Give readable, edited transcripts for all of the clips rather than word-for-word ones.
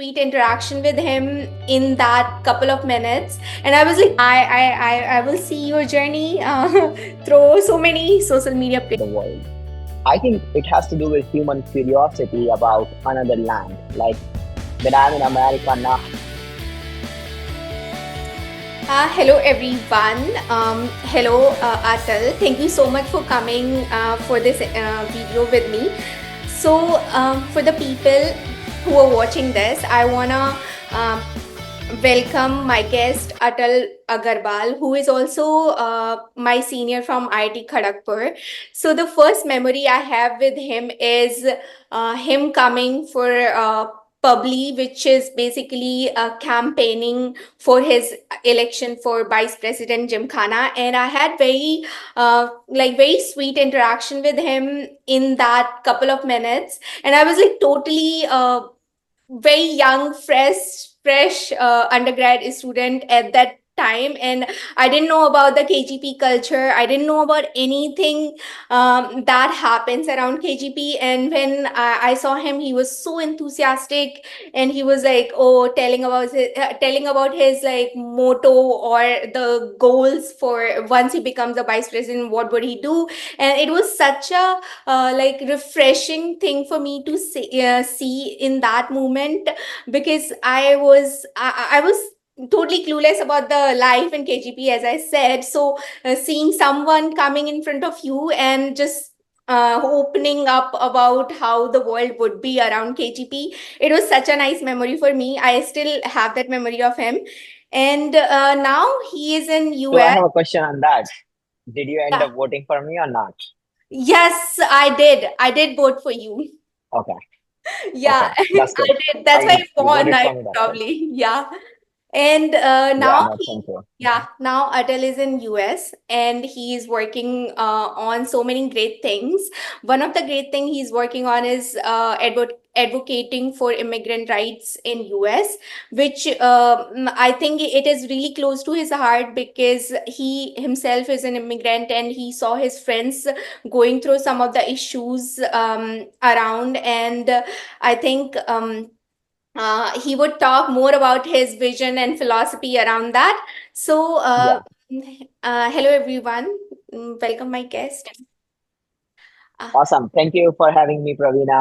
sweet interaction with him in that couple of minutes, and I was like, I will see your journey through so many social media The world. I think it has to do with human curiosity about another land. Like when I'm in America now, Hello everyone. Hello Atal. Thank you so much for coming for this video with me. So for the people who are watching this, I wanna um, welcome my guest Atal Agarwal, who is also my senior from IIT Kharagpur. So the first memory I have with him is him coming for Publi, which is basically campaigning for his election for Vice President Gymkhana, and I had very sweet interaction with him in that couple of minutes, and I was like totally very young, fresh undergrad student at that time, and I didn't know about the KGP culture. I didn't know about anything that happens around KGP. And when I saw him, he was so enthusiastic, and he was like, oh, telling about his like motto or the goals for once he becomes a vice president. What would he do? And it was such a like refreshing thing for me to see in that moment, because I was totally clueless about the life in KGP, as I said. So seeing someone coming in front of you and just opening up about how the world would be around KGP, it was such a nice memory for me. I still have that memory of him, and now he is in so I US. have a question on that. Did you end Yeah. up voting for me or not? Yes, I did vote for you. Okay, okay, Yeah, that's I good. did. That's why I You won, voted I for me, that's good. probably. Yeah. And Yeah, now no, thank you. yeah, now Atal is in US, and he is working on so many great things. One of the great thing he's working on is advocating for immigrant rights in US, which I think it is really close to his heart, because he himself is an immigrant, and he saw his friends going through some of the issues around. And I think he would talk more about his vision and philosophy around that. So, Yeah. hello everyone. Welcome, my guest. Uh, Awesome. Thank you for having me, Pravina.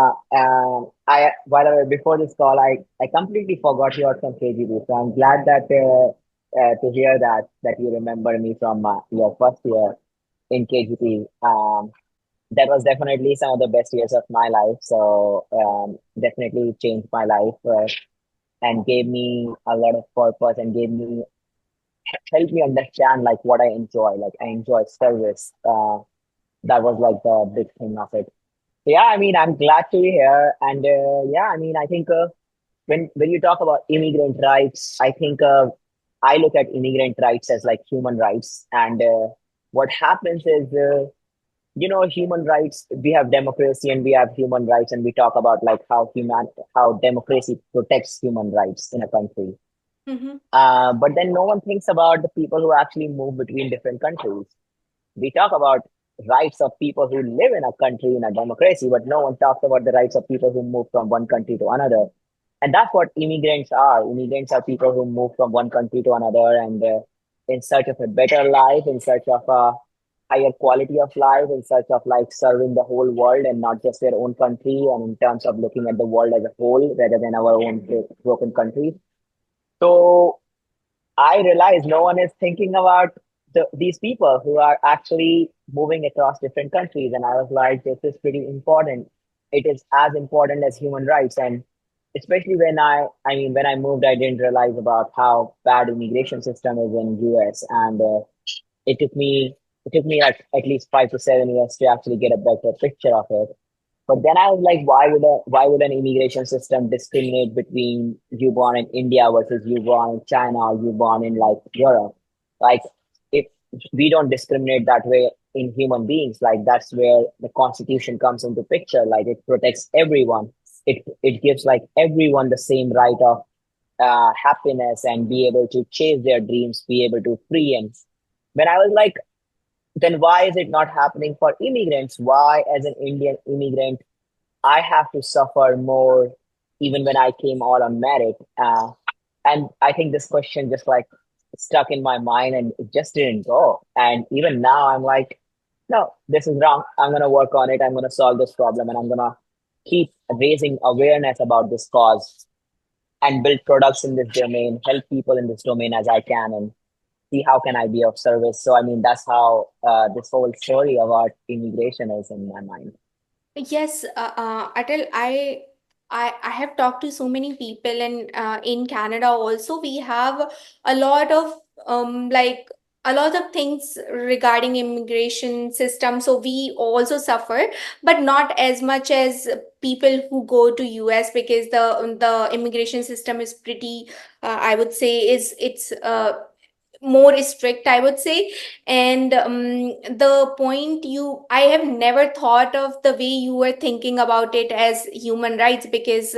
By the way, before this call, I completely forgot you are from KGB. So I'm glad that to hear that you remember me from your first year in KGB. That was definitely some of the best years of my life. So definitely changed my life and gave me a lot of purpose and gave me helped me understand like what I enjoy. Like I enjoy service. That was like the big thing of it. Yeah, I mean, I'm glad to be here, and yeah, I mean, I think when you talk about immigrant rights, I think I look at immigrant rights as like human rights, and what happens is, human rights. We have democracy and we have human rights, and we talk about like how democracy protects human rights in a country. mhm. But then no one thinks about the people who actually move between different countries. We talk about rights of people who live in a country in a democracy, but no one talks about the rights of people who move from one country to another. And that's what immigrants are. Immigrants are people who move from one country to another and in search of a better life, in search of a higher quality of life, in search of like serving the whole world and not just their own country, and in terms of looking at the world as a whole rather than our own broken countries. So I realize no one is thinking about these people who are actually moving across different countries. And I was like, this is pretty important. It is as important as human rights. And especially I mean, when I moved, I didn't realize about how bad immigration system is in US. And it took me, it took me like at least 5 to 7 years to actually get a better picture of it. But then I was like, why would an immigration system discriminate between you born in India versus you born in China or you born in like Europe? Like if we don't discriminate that way in human beings, like that's where the constitution comes into picture. Like it protects everyone. It gives like everyone the same right of happiness and be able to chase their dreams, be able to free. And when I was like, then why is it not happening for immigrants? Why, as an Indian immigrant, I have to suffer more even when I came all on merit. And I think this question just like stuck in my mind and it just didn't go. And even now I'm like, no, this is wrong. I'm gonna work on it. I'm gonna solve this problem and I'm gonna keep raising awareness about this cause and build products in this domain, help people in this domain as I can, and see how can I be of service. So I mean, that's how this whole story about immigration is in my mind. Yes, Atal, I have talked to so many people, and in Canada also we have a lot of like a lot of things regarding immigration system. So we also suffer, but not as much as people who go to US, because the immigration system is pretty, I would say, is it's more strict, I would say. And the point you I have never thought of the way you were thinking about it as human rights, because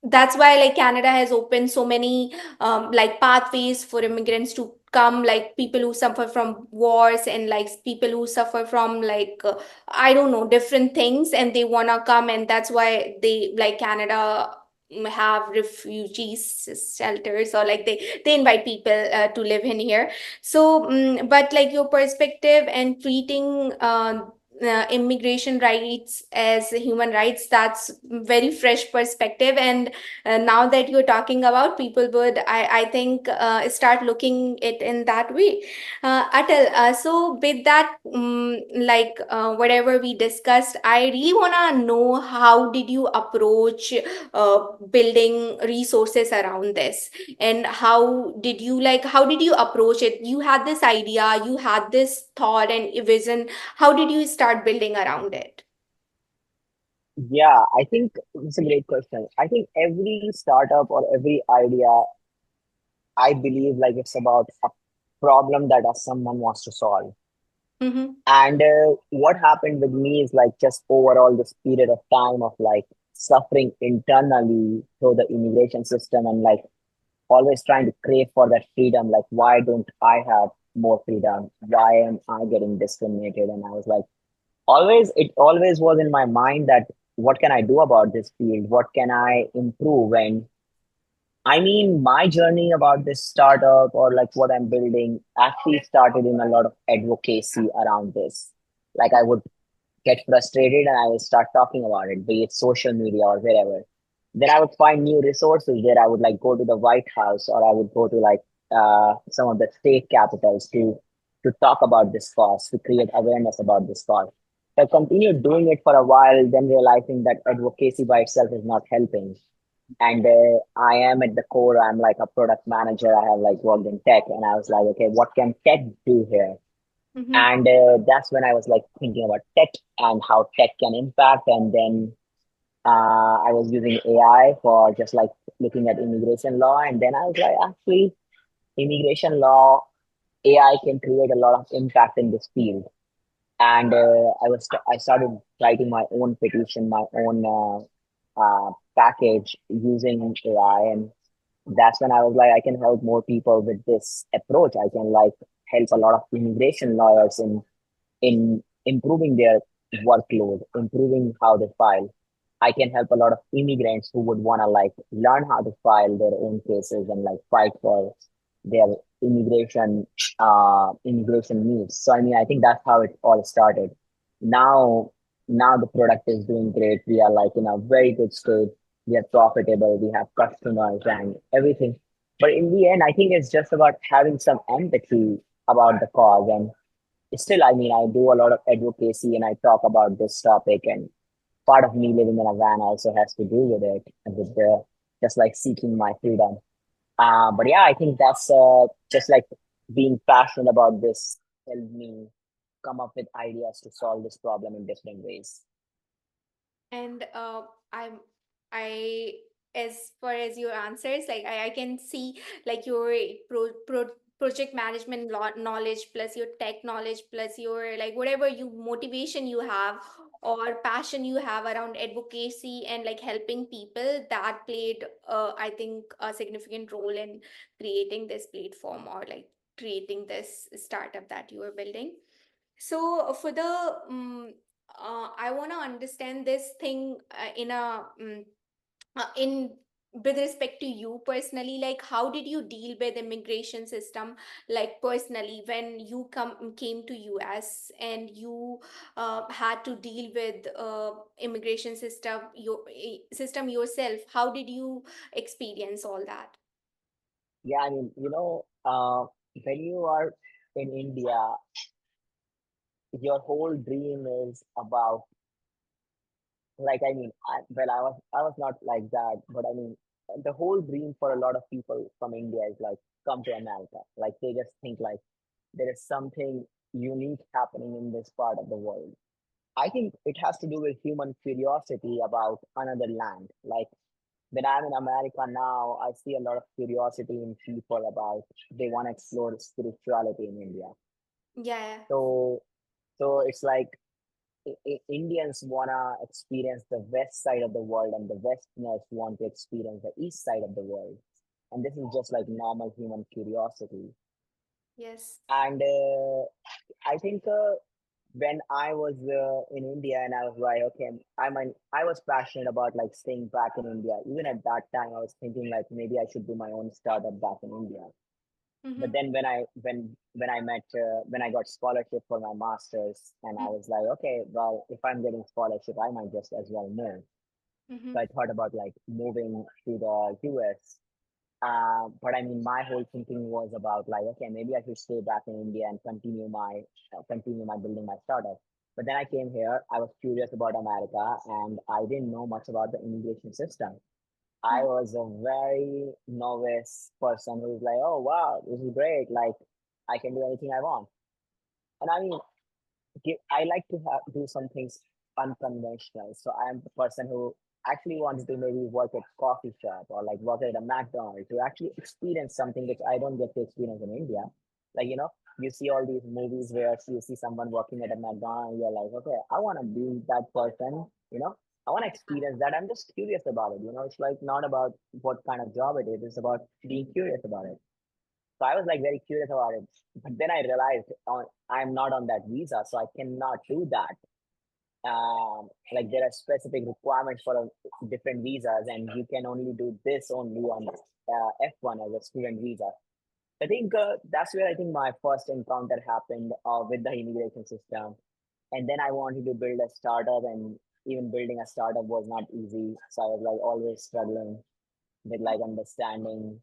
that's why like Canada has opened so many like pathways for immigrants to come, like people who suffer from wars, and like people who suffer from like I don't know, different things, and they want to come, and that's why they like Canada have refugees shelters, or like they invite people to live in here. So but like your perspective and treating immigration rights as human rights, that's very fresh perspective. And now that you're talking about, people would I think start looking it in that way. Atal, so with that, like whatever we discussed, I really want to know, how did you approach building resources around this, and how did you approach it? You had this idea, you had this thought and vision. How did you start building around it? Yeah, I think it's a great question. I think every startup or every idea, I believe like it's about a problem that someone wants to solve. Mm-hmm. And what happened with me is like just overall this period of time of like suffering internally through the immigration system and like always trying to crave for that freedom. Like, why don't I have more freedom? Why am I getting discriminated? And I was like, it always was in my mind that what can I do about this field? What can I improve? And I mean, my journey about this startup or like what I'm building actually started in a lot of advocacy around this. Like, I would get frustrated and I would start talking about it, be it social media or wherever. Then I would find new resources where I would like go to the White House or I would go to like some of the state capitals to talk about this cause, to create awareness about this cause. So I continued doing it for a while, then realizing that advocacy by itself is not helping. And I am at the core, I'm like a product manager. I have like worked in tech, and I was like, okay, what can tech do here? Mm-hmm. And that's when I was like thinking about tech and how tech can impact. And then I was using AI for just like looking at immigration law. And then I was like, actually, immigration law, AI can create a lot of impact in this field. And I started writing my own petition, my own package using AI. And that's when I was like, I can help more people with this approach. I can like help a lot of immigration lawyers in improving their workload, improving how they file. I can help a lot of immigrants who would want to like learn how to file their own cases and like fight for their immigration needs. So I mean, I think that's how it all started. Now, now the product is doing great. We are like in a very good state. We are profitable. We have customers and everything. But in the end, I think it's just about having some empathy about the cause. And still, I mean, I do a lot of advocacy and I talk about this topic. And part of me living in a van also has to do with it, and with the just like seeking my freedom. But yeah, I think that's just like being passionate about this helped me come up with ideas to solve this problem in different ways. And I'm I as far as your answers, like I can see like your project management knowledge, plus your tech knowledge, plus your like whatever you motivation you have or passion you have around advocacy and like helping people, that played I think a significant role in creating this platform, or like creating this startup that you are building. So for I want to understand this thing in a in with respect to you personally, like how did you deal with immigration system, like personally when you came to US and you had to deal with immigration system yourself, how did you experience all that? Yeah, I mean, when you are in India, your whole dream is about, like, I mean, I was not like that, but I mean, the whole dream for a lot of people from India is like, come to America. Like, they just think like there is something unique happening in this part of the world. I think it has to do with human curiosity about another land. Like, when I'm in America now, I see a lot of curiosity in people about they want to explore spirituality in India. Yeah. So, so it's like Indians wanna experience the west side of the world, and the Westerners want to experience the east side of the world. And this is just like normal human curiosity. Yes. And I think when I was in India, and I was like, okay, I was passionate about like staying back in India. Even at that time, I was thinking like maybe I should do my own startup back in India. But Mm-hmm. then when I got scholarship for my masters, and I was like, okay, well, if I'm getting scholarship, I might just as well move. Mm-hmm. So I thought about like moving to the US. But I mean, my whole thinking was about like, okay, maybe I should stay back in India and continue my building my startup. But then I came here. I was curious about America, and I didn't know much about the immigration system. I Mm-hmm. was a very novice person who was like, oh wow, this is great. Like, I can do anything I want. And I mean, I like to do some things unconventional. So I am the person who actually wants to maybe work at coffee shop or like work at a McDonald's to actually experience something which I don't get to experience in India. Like, you see all these movies where you see someone working at a McDonald's, you're like, okay, I want to be that person, I want to experience that. I'm just curious about it. It's like not about what kind of job it is, it's about being curious about it. So I was like very curious about it. But then I realized I'm not on that visa, so I cannot do that. Like, there are specific requirements for different visas, and you can only do this only on F1 as a student visa. I think that's where I think my first encounter happened with the immigration system. And then I wanted to build a startup, and even building a startup was not easy. So I was like always struggling with like understanding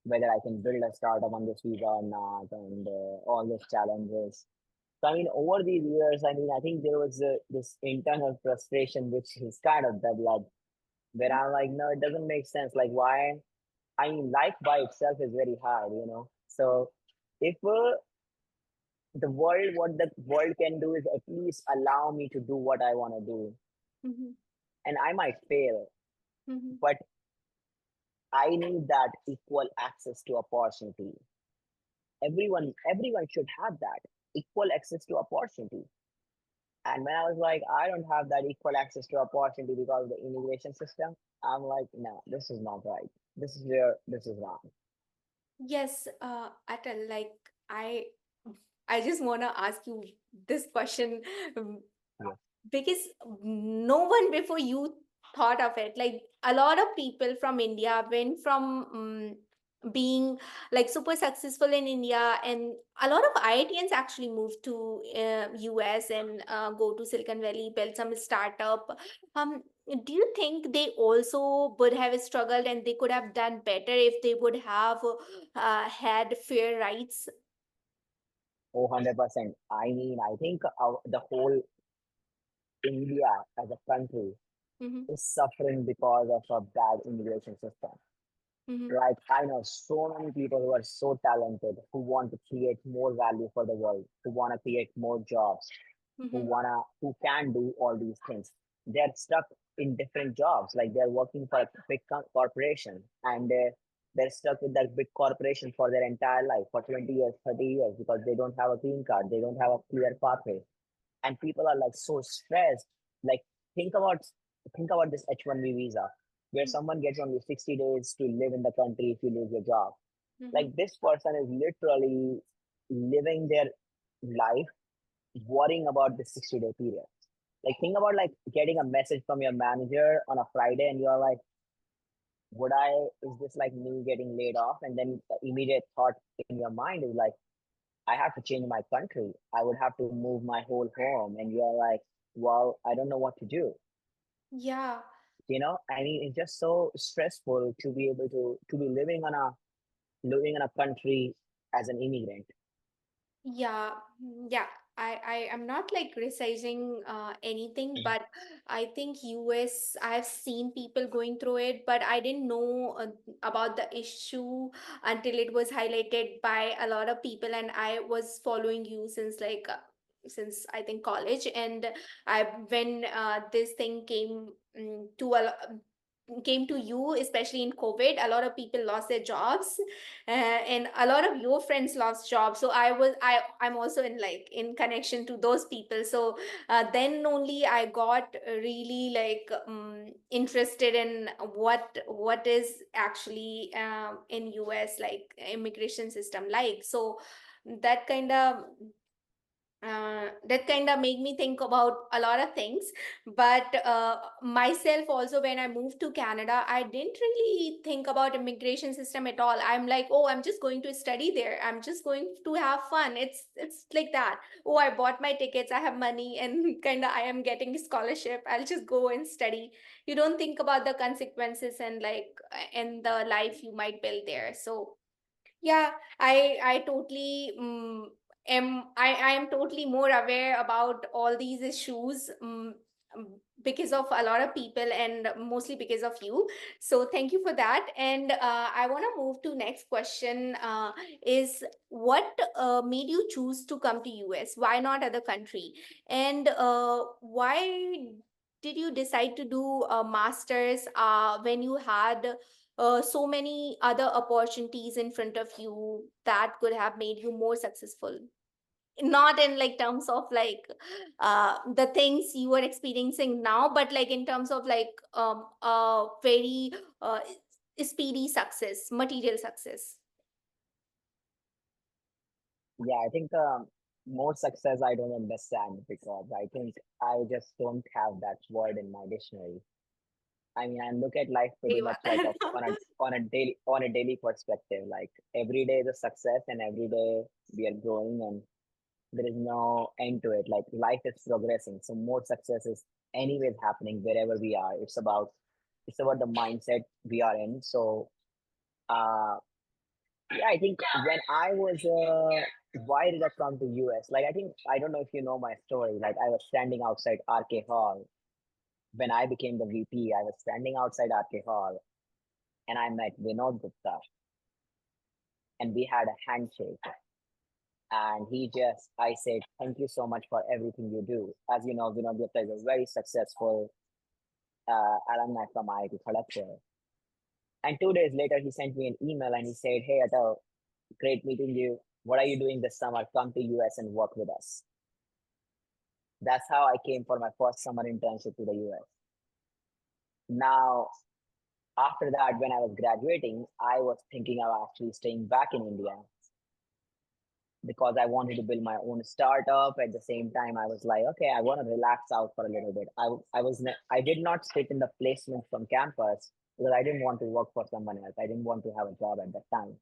whether I can build a startup on this visa or not, and all those challenges. So I mean, over these years, I mean, I think there was this internal frustration which is kind of developed, where I'm like, no, it doesn't make sense. Like, why? I mean, life by itself is very hard. So if what the world can do is at least allow me to do what I want to do, Mm-hmm. and I might fail, Mm-hmm. but I need that equal access to opportunity. Everyone should have that equal access to opportunity. And when I was like, I don't have that equal access to opportunity because of the immigration system, I'm like, no, this is not right. This is wrong. Yes, Atal, like I just want to ask you this question, um, Yeah. because no one before you thought of it. Like a lot of people from India went from being like super successful in India, and a lot of IITians actually moved to US and go to Silicon Valley, build some startup. Do you think they also would have struggled and they could have done better if they would have had fair rights? Oh, 100%. I mean, I think the whole India as a country Mm-hmm. is suffering because of a bad immigration system. Mm-hmm. Like, I know so many people who are so talented, who want to create more value for the world, who want to create more jobs, Mm-hmm. who can do all these things. They're stuck in different jobs. Like, they're working for a big corporation, and they're stuck with that big corporation for their entire life, for 20 years, 30 years, because they don't have a green card. They don't have a clear pathway. And people are like so stressed. Like, think about this H1B visa, where someone gets only 60 days to live in the country if you lose your job. Mm-hmm. Like, this person is literally living their life worrying about the 60-day period. Like, think about like getting a message from your manager on a Friday, and you're like, would I, is this like me getting laid off? And then the immediate thought in your mind is like, I have to change my country. I would have to move my whole home. And you're like, well, I don't know what to do. Yeah. I mean, it's just so stressful to be able to be living in a country as an immigrant. Yeah, yeah. I am not like criticizing anything, but I think US, I've seen people going through it, but I didn't know about the issue until it was highlighted by a lot of people, and I was following you since since I think college, and I when this thing came to came to you, especially in COVID, a lot of people lost their jobs, and a lot of your friends lost jobs. So I'm also in like in connection to those people. So then only I got really like interested in what is actually in US like immigration system like. So that kind of that kind of made me think about a lot of things. But myself also, when I moved to Canada, I didn't really think about immigration system at all. I'm like, oh, I'm just going to study there, I'm just going to have fun. It's like that. Oh, I bought my tickets, I have money, and kind of I am getting scholarship, I'll just go and study. You don't think about the consequences and like and the life you might build there. So yeah, I totally I am totally more aware about all these issues because of a lot of people and mostly because of you. So thank you for that. And I want to move to next question. Is what made you choose to come to US? Why not other country? And why did you decide to do a master's when you had so many other opportunities in front of you that could have made you more successful? Not in like terms of like the things you are experiencing now, but like in terms of like very speedy success, material success. Yeah, I think more success I don't understand because I think I just don't have that word in my dictionary. I mean, I look at life pretty सही much बात like है. on a daily perspective. Like every day is a success, and every day we are growing, and there is no end to it. Like life is progressing, so more success is anyways happening wherever we are. It's about the mindset we are in. So, uh, yeah, I think when I was why did I come to US? Like, I think I don't know if you know my story. Like, I was standing outside RK Hall when I became the VP. I was standing outside RK Hall and I met Vinod Gupta, and we had a handshake. And I said, thank you so much for everything you do. As you know, Vinod Gupta is a very successful alumni from IIT Kharagpur. And 2 days later, he sent me an email and he said, hey, Atal, great meeting you. What are you doing this summer? Come to US and work with us. That's how I came for my first summer internship to the US. Now, after that, when I was graduating, I was thinking of actually staying back in India because I wanted to build my own startup. At the same time, I was like, okay, I want to relax out for a little bit. I did not sit in the placement from campus because I didn't want to work for someone else. I didn't want to have a job at that time.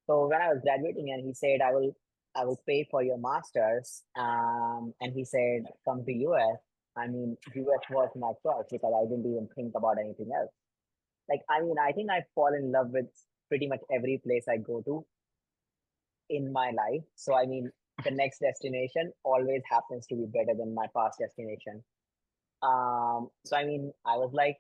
So when I was graduating, and he said, I will pay for your masters. And he said, come to US. I mean, US was my choice because I didn't even think about anything else. Like, I mean, I think I fall in love with pretty much every place I go to in my life. So, I mean, the next destination always happens to be better than my past destination. So I mean, I was like,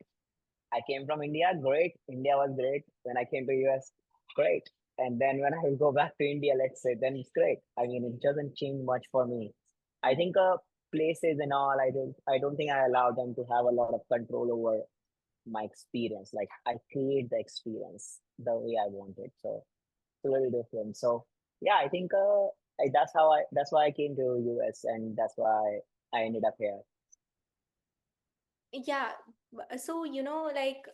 I came from India, great. India was great. When I came to US, great. And then when I will go back to India, let's say, then it's great. I mean, it doesn't change much for me. I think places and all, I don't think I allow them to have a lot of control over my experience. Like I create the experience the way I want it. So it's a little different. So yeah, I think that's why I came to US, and that's why I ended up here. Yeah. So like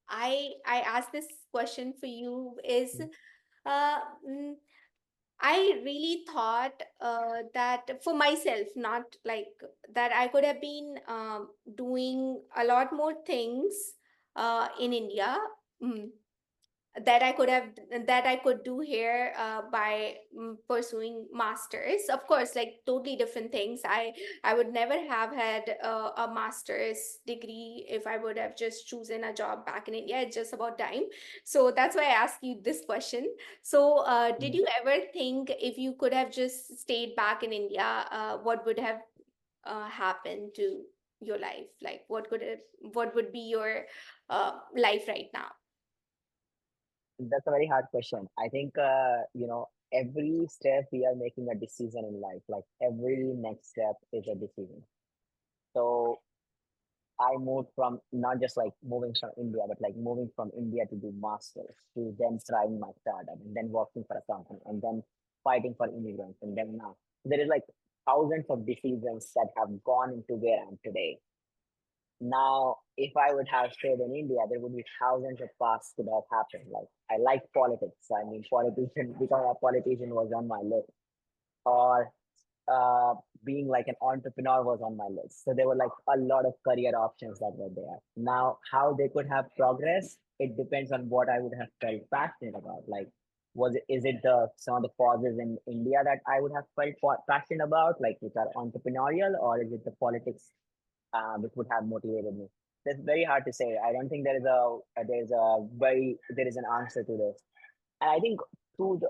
I asked this question for you is uh mm, I really thought that for myself, not like that I could have been doing a lot more things in India. Mm. That I could have that I could do here by pursuing masters. Of course, like totally different things. I would never have had a master's degree if I would have just chosen a job back in India. It's just about time. So that's why I asked you this question. So did Mhm. you ever think if you could have just stayed back in India, what would have happened to your life? Like what would be your life right now? That's a very hard question. I think, every step we are making a decision in life, like every next step is a decision. So I moved from not just like moving from India, but like moving from India to do masters, to then trying my startup, and then working for a company, and then fighting for immigrants, and then now there is like thousands of decisions that have gone into where I'm today. Now, if I would have stayed in India, there would be thousands of paths could have happened. Like I like politics. I mean, politician becoming a politician was on my list, or uh, being like an entrepreneur was on my list. So there were like a lot of career options that were there. Now, how they could have progressed, it depends on what I would have felt passionate about. Like, is it the some of the causes in India that I would have felt passionate about, like which are entrepreneurial, or is it the politics which would have motivated me? It's very hard to say. I don't think there is an answer to this. And I think to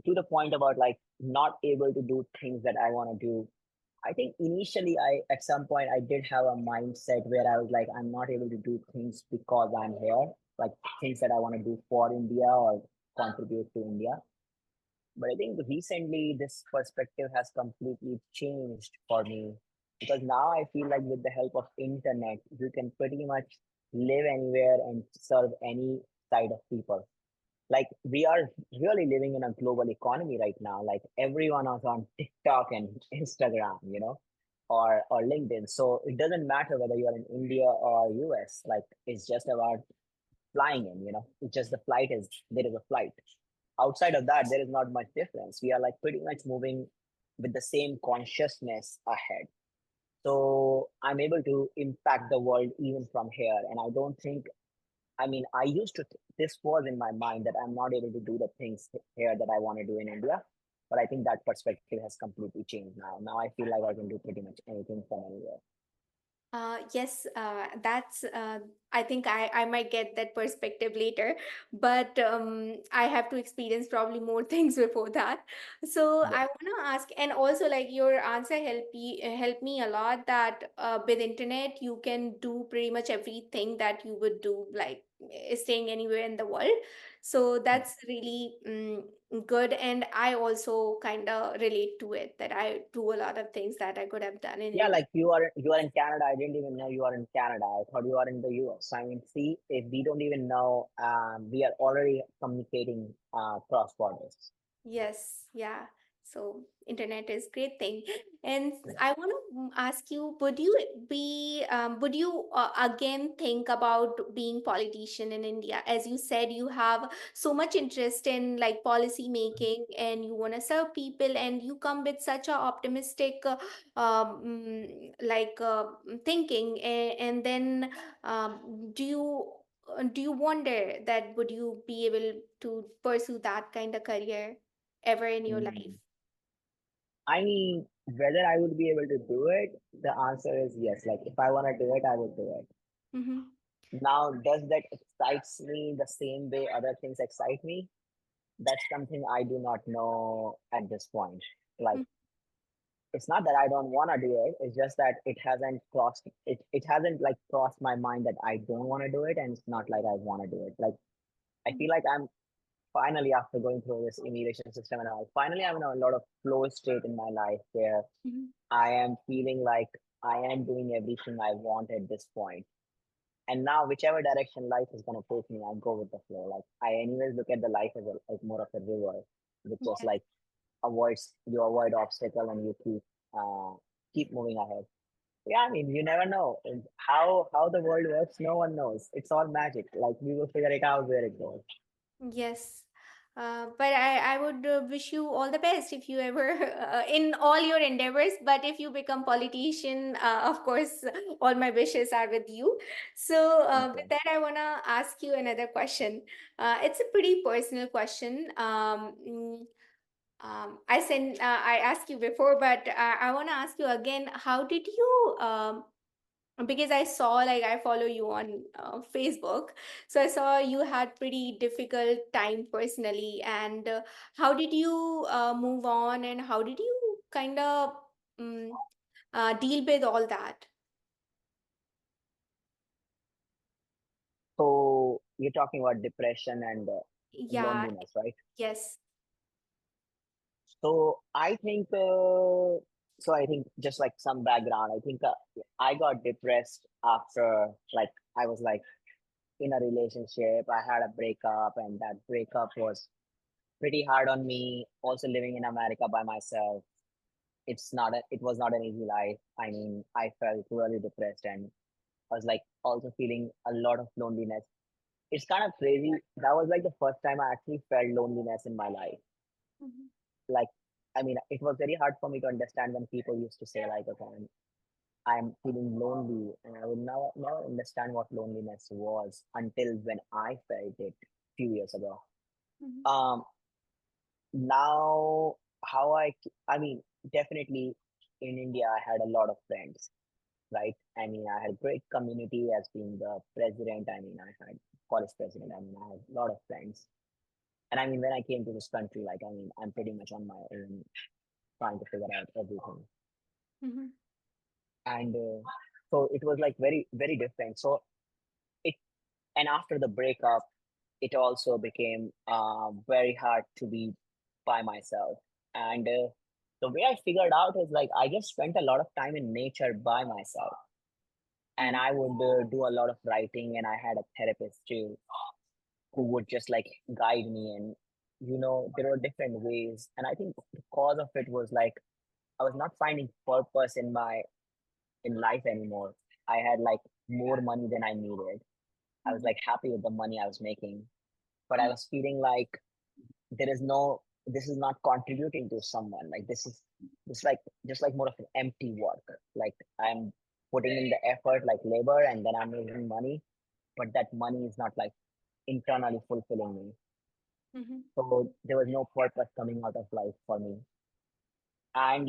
the point about like not able to do things that I want to do, I think initially I at some point I did have a mindset where I was like, I'm not able to do things because I'm here, like things that I want to do for India or contribute to India. But I think recently this perspective has completely changed for me, because now I feel like with the help of internet, you can pretty much live anywhere and serve any side of people. Like we are really living in a global economy right now. Like everyone is on TikTok and Instagram, or LinkedIn. So it doesn't matter whether you are in India or US. Like it's just about flying in. It's just there is a flight. Outside of that, there is not much difference. We are like pretty much moving with the same consciousness ahead. So I'm able to impact the world even from here. And I don't think, I mean, this was in my mind that I'm not able to do the things here that I want to do in India. But I think that perspective has completely changed now. Now I feel like I can do pretty much anything from anywhere. Yes, that's. I think I might get that perspective later, but I have to experience probably more things before that. So Yeah. I want to ask, and also like your answer help me a lot. That with internet you can do pretty much everything that you would do, like staying anywhere in the world. So that's really good, and I also kind of relate to it. That I do a lot of things that I could have done in Yeah, India. like you are in Canada. I didn't even know you are in Canada. I thought you are in the US. I mean, see, if we don't even know, we are already communicating cross borders. Yes, yeah. So internet is great thing. And I want to ask you, would you again think about being politician in India? As you said, you have so much interest in like policy making and you want to serve people and you come with such a optimistic thinking. And then do you wonder that would you be able to pursue that kind of career ever in your Mm. life? I mean, whether I would be able to do it, the answer is yes. Like, if I want to do it, I would do it. Mm-hmm. Now, does that excites me the same way other things excite me? That's something I do not know at this point. Like, it's not that I don't want to do it. It's just that it hasn't like crossed my mind that I don't want to do it, and it's not like I want to do it. Like, I feel like I'm finally, after going through this immigration system and all, finally I'm in a lot of flow state in my life where Mm-hmm. I am feeling like I am doing everything I want at this point. And now, whichever direction life is gonna take me, I go with the flow. Like I anyways look at the life as like more of a river, which just Yes. like avoid obstacle and you keep moving ahead. Yeah, I mean, you never know. And how the world works. No one knows. It's all magic. Like we will figure it out where it goes. Yes. But I would wish you all the best if you ever in all your endeavors. But if you become politician, of course, all my wishes are with you. So with Okay. that, I wanna ask you another question. It's a pretty personal question. I asked you before, but I wanna ask you again. How did you because I saw, like, I follow you on Facebook, so I saw you had pretty difficult time personally, and how did you move on, and how did you kind of um, deal with all that? So you're talking about depression and Yeah. loneliness, right? Yes. So I think just like some background, I think I got depressed after like I was like in a relationship. I had a breakup, and that breakup was pretty hard on me. Also living in America by myself, it was not an easy life. I mean, I felt really depressed, and I was like also feeling a lot of loneliness. It's kind of crazy. That was like the first time I actually felt loneliness in my life. Mhm. Like, I mean, it was very hard for me to understand when people used to say like, okay, I'm feeling lonely, and I would never understand what loneliness was until when I felt it a few years ago. Mhm. Um, Now how I mean, definitely in India, I had a lot of friends, right? I mean, I had a great community as being the president. I mean, I had college president. I mean, I had a lot of friends. And I mean, when I came to this country, like, I mean, I'm pretty much on my own trying to figure out everything. Mhm. And so it was like very, very different. So it, and after the breakup, it also became very hard to be by myself. And the way I figured out is like I just spent a lot of time in nature by myself. And Mhm. I would do a lot of writing, and I had a therapist too who would just like guide me. And, there were different ways. And I think the cause of it was like I was not finding purpose in life anymore. I had like more money than I needed. I was Mhm. like happy with the money I was making, but I Mhm. was feeling like this is not contributing to someone. Like this is just like more of an empty work. Like I'm putting in the effort like labor, and then I'm making money, but that money is not like internally fulfilling me. Mhm. So there was no purpose coming out of life for me. And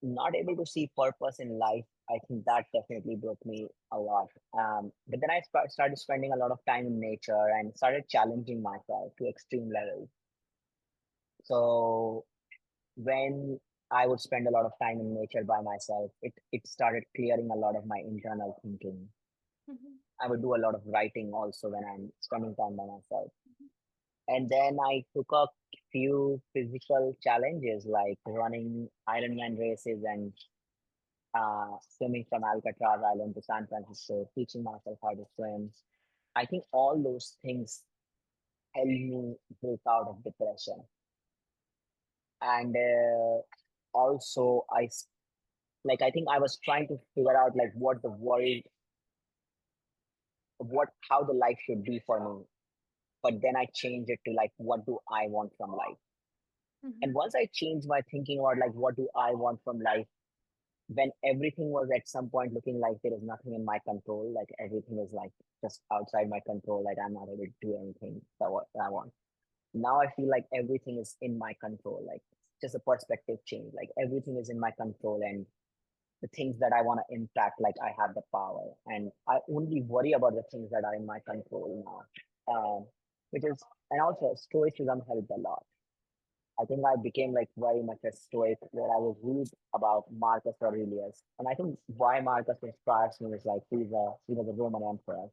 not able to see purpose in life, I think that definitely broke me a lot. But then I started spending a lot of time in nature and started challenging myself to extreme levels. So when I would spend a lot of time in nature by myself, it started clearing a lot of my internal thinking. Mhm. I would do a lot of writing also when I'm spending time by myself. And then I took up few physical challenges like running Ironman races and swimming from Alcatraz Island to San Francisco, teaching myself how to swim. I think all those things helped me break out of depression. And also, I think I was trying to figure out like what the world, what how the life should be for me. But then I changed it to like what do I want from life? And Mhm. once I changed my thinking about like what do I want from life, when everything was at some point looking like there is nothing in my control, like everything is like just outside my control, like I'm not able to do anything that what I want. Now I feel like everything is in my control, like just a perspective change, like everything is in my control, and the things that I want to impact, like I have the power, and I only worry about the things that are in my control now. Which is, and also stoicism helped a lot. I think I became like very much a stoic where I was read about Marcus Aurelius. And I think why Marcus inspires me is like he was a Roman emperor.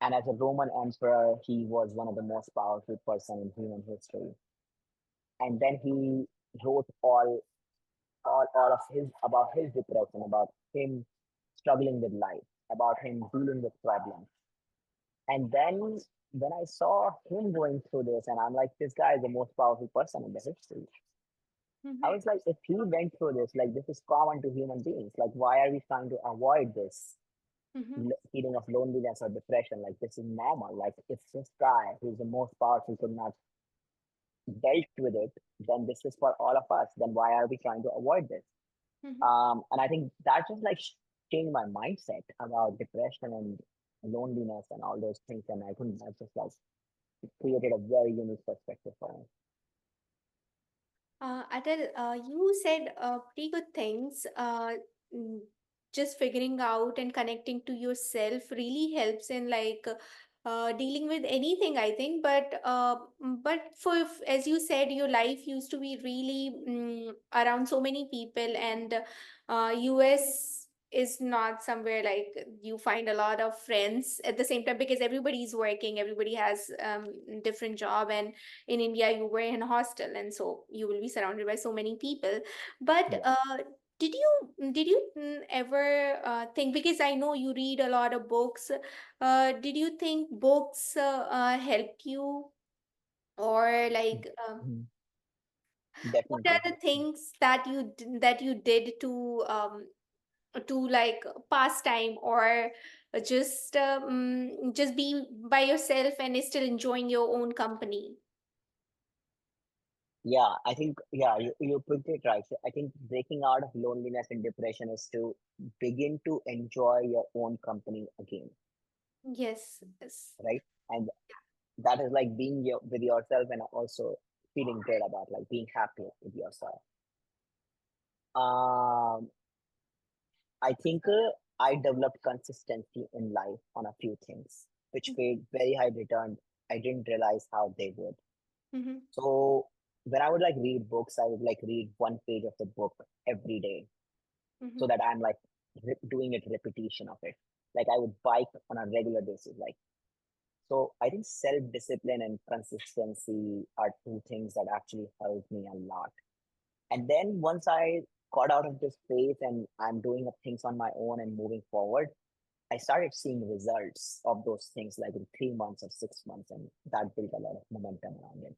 And as a Roman emperor, he was one of the most powerful person in human history. And then he wrote all of his about his depression, about him struggling with life, about him dealing with problems. And then when I saw him going through this, and I'm like, this guy is the most powerful person in the history. I Mhm. was like, if he went through this, like this is common to human beings. Like, why are we trying to avoid this? Mm-hmm. feeling of loneliness or depression. Like this is normal. Like if this guy who's the most powerful could not dealt with it, then this is for all of us. Then why are we trying to avoid this? Mm-hmm. And I think that just like changed my mindset about depression and loneliness and all those things. And I think that just like created a very unique perspective for me. Atal, you said pretty good things. Mm, just figuring out and connecting to yourself really helps in like dealing with anything, I think. But for as you said, your life used to be really around so many people, and US is not somewhere like you find a lot of friends at the same time because everybody's working, everybody has different job, and in India you were in a hostel, and so you will be surrounded by so many people. But Yeah. did you ever think, because I know you read a lot of books, did you think books helped you, or like Mhm. what are Definitely. the things that that you did to like pass time, or just be by yourself and still enjoying your own company? Yeah, I think, yeah, you put it right. So I think breaking out of loneliness and depression is to begin to enjoy your own company again, Yes, yes. right? And that is like being with yourself and also feeling good about like being happy with yourself. Um, I think I developed consistency in life on a few things, which paid very high return. I didn't realize how they would. Mm-hmm. So when I would like read books, I would like read one page of the book every day Mm-hmm. so that I'm like doing it repetition of it. Like I would bike on a regular basis. Like so, I think self discipline and consistency are two things that actually helped me a lot. And then once I got out of this phase and I'm doing things on my own and moving forward, I started seeing results of those things like in 3 months or 6 months, and that built a lot of momentum around it.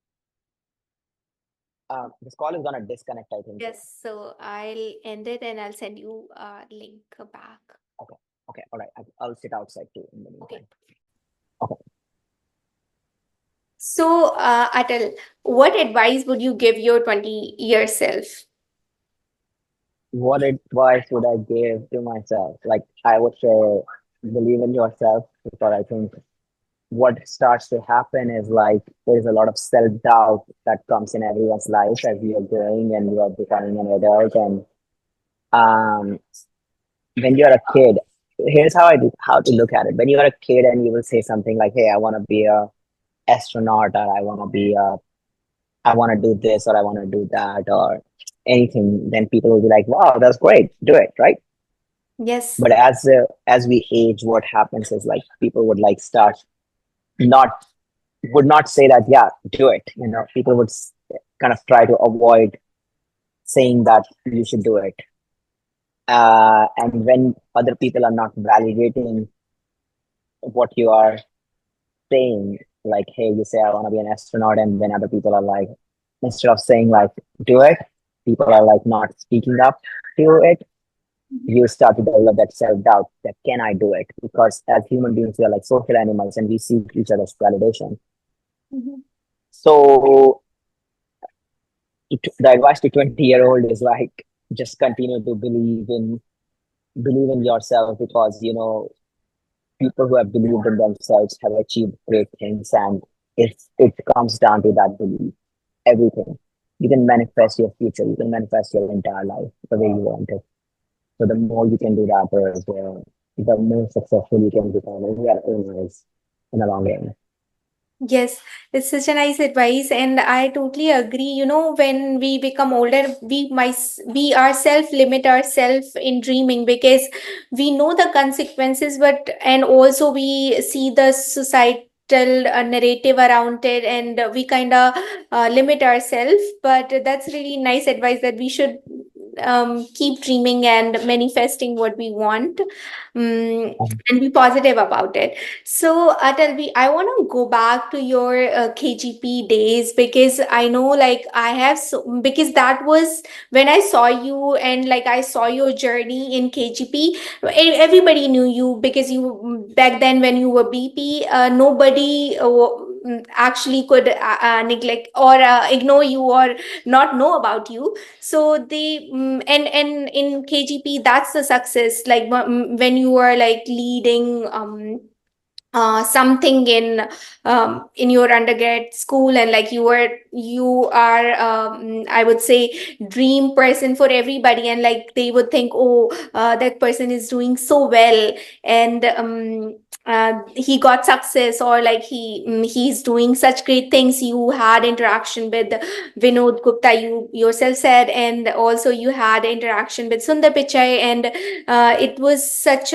This call is gonna disconnect, I think. Yes, so I'll end it and I'll send you a link back. Okay, okay, all right. I'll sit outside too in the Okay. meantime. Okay. So, Atal, what advice would you give your 20-year self? What advice would I give to myself? Like I would say, believe in yourself because I think what starts to happen is like there's a lot of self doubt that comes in everyone's life as you're growing and you're becoming an adult. And um, when you're a kid, here's how to look at it. When you're a kid and you will say something like, "Hey, I want to be a astronaut," or I want to do this," or "I want to do that," or anything, then people will be like, "Wow, that's great, do it," right? Yes. But as we age, what happens is like people would like start not would not say that, yeah, do it. You know, people would kind of try to avoid saying that you should do it. And when other people are not validating what you are saying, like, hey, you say I want to be an astronaut, and then other people are like, instead of saying like, do it, people are like not speaking up to it. You start to develop that self doubt that can I do it? Because as human beings, we are like social animals and we seek each other's validation. Mhm. So the advice to 20-year-old is like just continue to believe in yourself because you know people who have believed in themselves have achieved great things, and it comes down to that belief. Everything you can manifest your future, you can manifest your entire life the way you want it. So the more you can do that, the more successful you can become in your own lives in the long run. Yes, it's such a nice advice, and I totally agree. You know, when we become older, we ourselves limit ourselves in dreaming because we know the consequences, but and also we see the societal narrative around it, and we kind of limit ourselves. But that's really nice advice that we should keep dreaming and manifesting what we want, and be positive about it. So, Atal, I want to go back to your KGP days, because I know, like, because that was when I saw you, and like I saw your journey in KGP. Everybody knew you, because you, back then when you were BP, nobody actually could neglect or ignore you or not know about you. So they, and in KGP, that's the success. Like, when you were like leading something in your undergrad school, and like you are, I would say, dream person for everybody, and like they would think, oh, that person is doing so well, and he got success, or like he's doing such great things. You had interaction with Vinod Gupta, you yourself said, and also you had interaction with Sundar Pichai, and it was such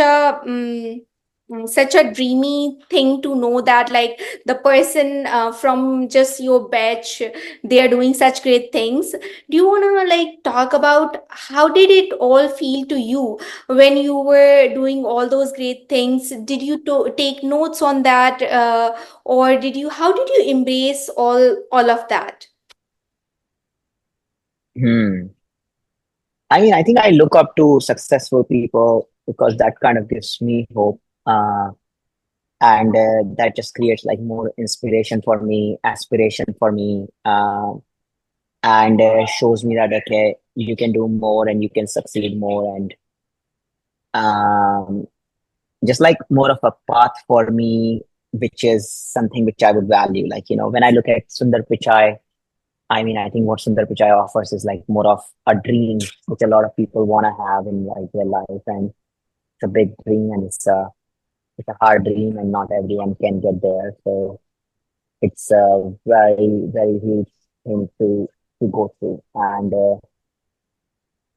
a dreamy thing to know that, like, the person from just your batch, they are doing such great things. Do you want to like talk about how did it all feel to you when you were doing all those great things? Did you take notes on that, or did you how did you embrace all of that? Hmm. I mean, I think I look up to successful people because that kind of gives me hope. And that just creates like more inspiration for me, aspiration for me, and shows me that, okay, you can do more and you can succeed more. And um, just like more of a path for me, which is something which I would value. Like, when I look at Sundar Pichai, I mean, I think what Sundar Pichai offers is like more of a dream, which a lot of people want to have in like their life. And it's a big dream, and it's a hard dream, and not everyone can get there. So it's a very, very huge thing to go through. And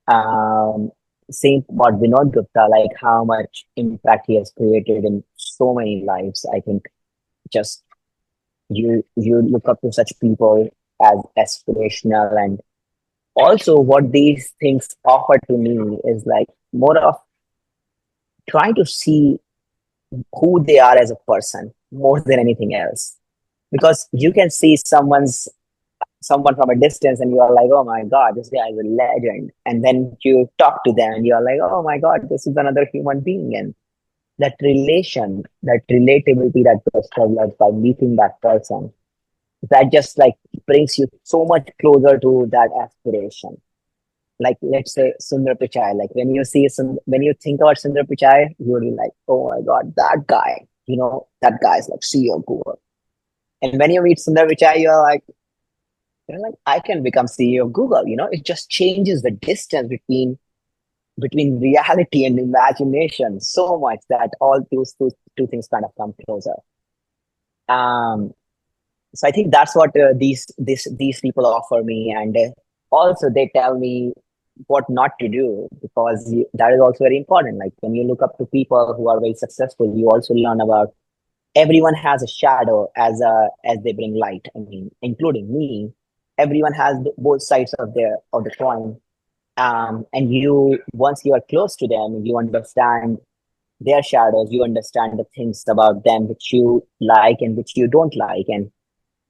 um, same about Vinod Gupta, like how much impact he has created in so many lives. I think just you look up to such people as aspirational. And also what these things offer to me is like more of trying to see who they are as a person more than anything else, because you can see someone from a distance and you are like, oh my god, this guy is a legend, and then you talk to them and you are like, oh my god, this is another human being. And that relatability that gets developed by meeting that person, that just like brings you so much closer to that aspiration. Like, let's say Sundar Pichai, like when you think about Sundar Pichai, you'll be like, oh my god, that guy, that guy's like CEO of Google. And when you meet Sundar Pichai, you're like, I can become CEO of Google. It just changes the distance between reality and imagination so much that all two things kind of come closer. Um, so I think that's what these people offer me, and also they tell me what not to do, because that is also very important. Like when you look up to people who are very successful, you also learn about everyone has a shadow as they bring light. I mean, including me, everyone has both sides of the coin. And you once you are close to them, you understand their shadows, you understand the things about them which you like and which you don't like, and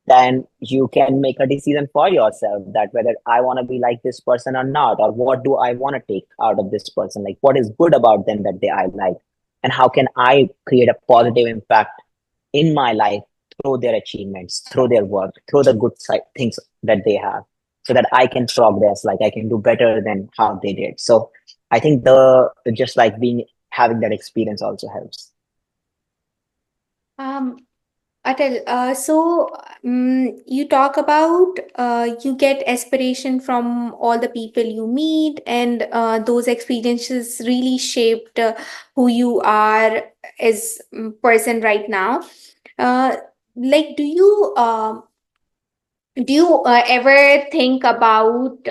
then you can make a decision for yourself that whether I want to be like this person or not, or what do I want to take out of this person, like what is good about them that I like, and how can I create a positive impact in my life through their achievements, through their work, through the good things that they have, so that I can progress, like I can do better than how they did. So I think the just like being having that experience also helps. um Atal, you talk about you get aspiration from all the people you meet, and those experiences really shaped who you are as person right now. Uh, like, do you ever think about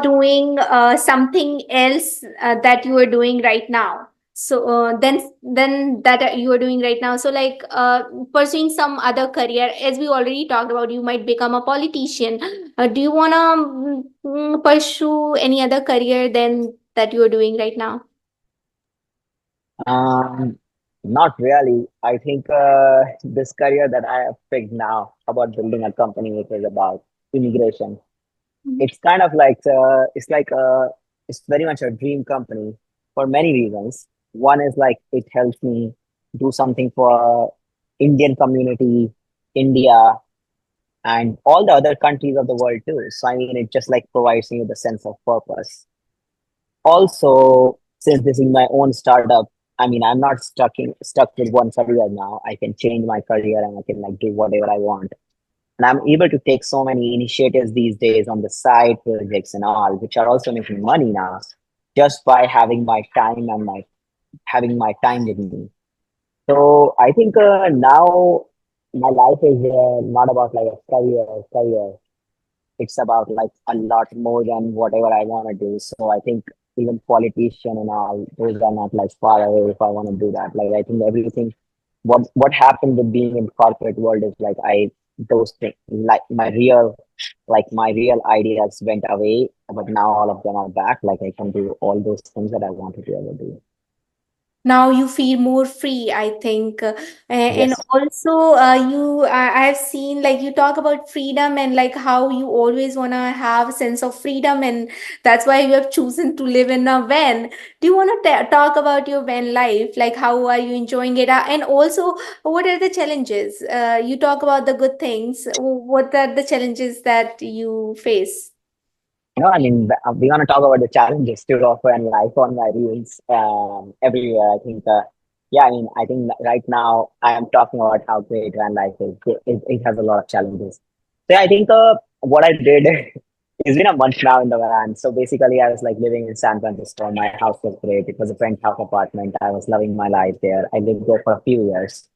doing something else that you are doing right now? So then that you are doing right now, so like pursuing some other career, as we already talked about, you might become a politician. Do you want to pursue any other career than that you are doing right now? Um, Not really. I think this career that I have picked now about building a company which is about immigration, Mhm. it's kind of like it's very much a dream company for many reasons. One is like it helps me do something for Indian community, India, and all the other countries of the world too. So I mean, it just like provides me with a sense of purpose. Also, since this is my own startup, I mean, I'm not stuck with one career now. I can change my career and I can like do whatever I want. And I'm able to take so many initiatives these days on the side projects and all, which are also making money now, just by having my time with me. So I think now my life is not about like a career. It's about like a lot more than whatever I want to do. So I think even politician and all, those are not like far away if I want to do that. Like I think everything, what happened with being in corporate world is like those things, like my real ideas went away, but now all of them are back. Like I can do all those things that I wanted to ever do. Now you feel more free, I think. And Yes. also I've seen, like, you talk about freedom and like how you always want to have a sense of freedom, and that's why you have chosen to live in a van. Do you want to talk about your van life, like how are you enjoying it? And also, what are the challenges? You talk about the good things. What are the challenges that you face? I mean, we want to talk about the challenges to offer and life on my reels everywhere. I think, yeah, I mean, I think that right now I am talking about how great van life is. It has a lot of challenges. So yeah, I think what I did, it's been a month now in the van. So basically, I was like living in San Francisco. My house was great. It was a penthouse apartment. I was loving my life there. I lived there for a few years.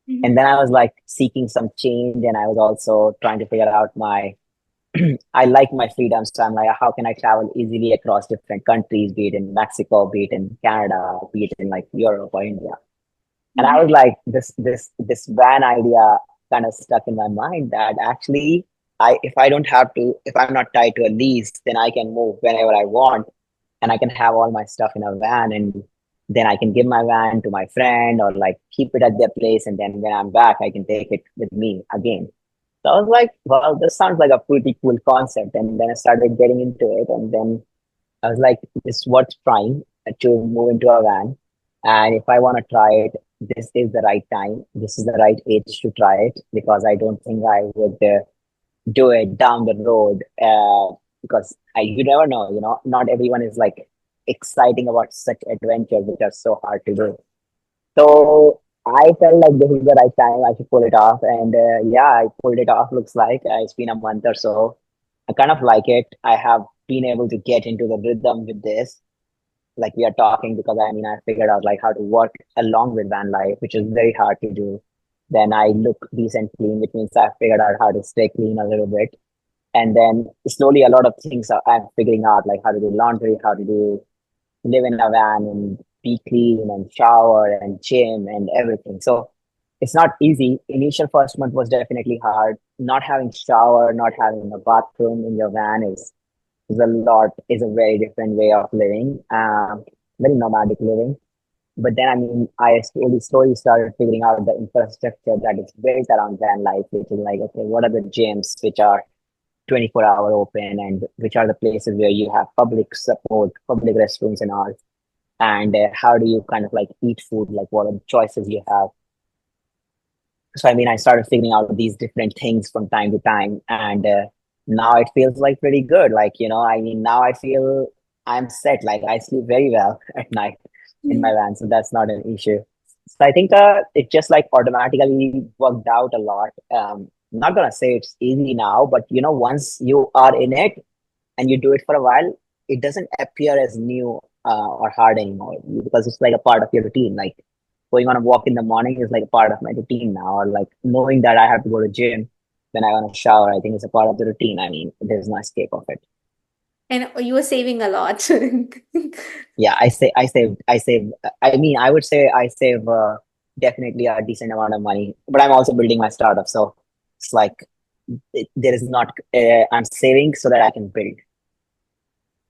And then I was like seeking some change, and I was also trying to figure out my I like my freedom. So I'm like, how can I travel easily across different countries, be it in Mexico, be it in Canada, be it in like Europe or India. And I Mhm. was like, this van idea kind of stuck in my mind that actually if I don't have to, if I'm not tied to a lease, then I can move whenever I want and I can have all my stuff in a van and then I can give my van to my friend or like keep it at their place and then when I'm back I can take it with me again. So I was like, well, this sounds like a pretty cool concept. And then I started getting into it. And then I was like, it's worth trying to move into a van. And if I want to try it, this is the right time. This is the right age to try it because I don't think I would do it down the road because you never know, not everyone is like exciting about such adventures which are so hard to do. So I felt like this is the right time. I should pull it off, and yeah, I pulled it off. Looks like it's been a month or so. I kind of like it. I have been able to get into the rhythm with this. Like we are talking because I mean I figured out like how to work along with van life, which is very hard to do. Then I look decent clean, which means I figured out how to stay clean a little bit. And then slowly a lot of things I'm figuring out, like how to do laundry, how to do live in a van and be clean and shower and gym and everything. So it's not easy. Initial first month was definitely hard. Not having shower, not having a bathroom in your van is a very different way of living, very nomadic living. But then I mean, I slowly started figuring out the infrastructure that is built around van life, which is like, okay, what are the gyms which are 24-hour open and which are the places where you have public support, public restrooms and all and how do you kind of like eat food, like what are the choices you have. So I mean I started figuring out these different things from time to time and now it feels like pretty good, like I mean now I feel I'm set, like I sleep very well at night in my van, so that's not an issue. So I think it just like automatically worked out a lot. Not gonna say it's easy now, but once you are in it and you do it for a while, it doesn't appear as new or hard anymore because it's like a part of your routine. Like going on a walk in the morning is like a part of my routine now, or like knowing that I have to go to gym when I want to shower. I think it's a part of the routine. I mean, there's no escape of it. And you were saving a lot. Yeah, I mean, I would say I save definitely a decent amount of money, but I'm also building my startup. So it's like there is not, I'm saving so that I can build.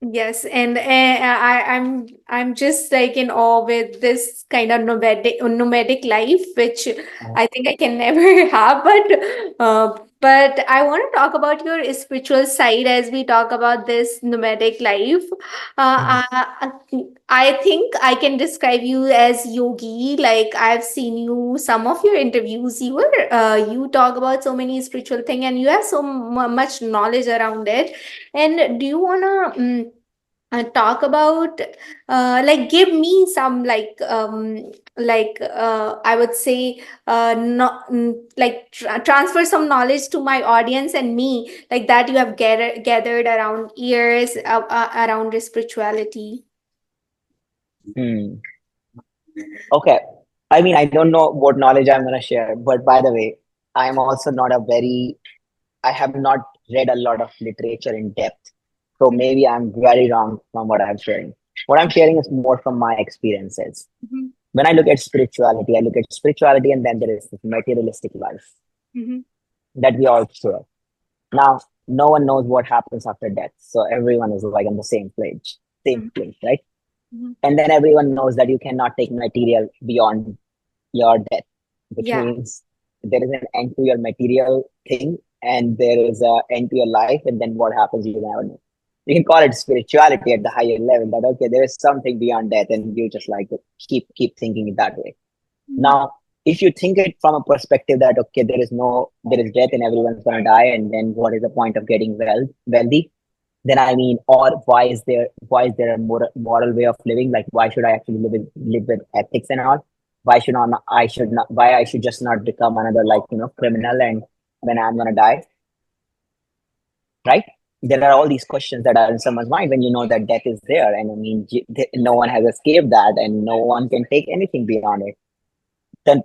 Yes, and I'm just like in awe with this kind of nomadic life, which Uh, I think I can never have. But I want to talk about your spiritual side as we talk about this nomadic life. mhm. I think I can describe you as yogi. Like I've seen you some of your interviews. You talk about so many spiritual thing, and you have so much knowledge around it. And do you wanna? Talk about like give me some I would say like transfer some knowledge to my audience and me like that you have gathered around years around the spirituality. Hmm. Okay. I mean, I don't know what knowledge I'm going to share, but by the way, I'm also not a very, I have not read a lot of literature in depth. So maybe I'm very wrong from what I'm sharing. What I'm sharing is more from my experiences. Mhm, When I look at spirituality, I look at spirituality and then there is this materialistic life mhm, that we all share. Now, no one knows what happens after death. So everyone is like on the same mhm, place, right? mhm. And then everyone knows that you cannot take material beyond your death, which Yeah. means there is an end to your material thing and there is an end to your life. And then what happens, you never know. You can call it spirituality at the higher level that, okay, there is something beyond death and you just like keep thinking it that way. Mhm, Now, if you think it from a perspective that, okay, there is death and everyone's going to die. And then what is the point of getting wealthy? Then I mean, or why is there a moral way of living? Like, why should I actually live with ethics and all? Why should not I should not why I should just not become another like criminal and when I'm gonna die, right? There are all these questions that are in someone's mind when you know that death is there, and I mean, no one has escaped that, and no one can take anything beyond it.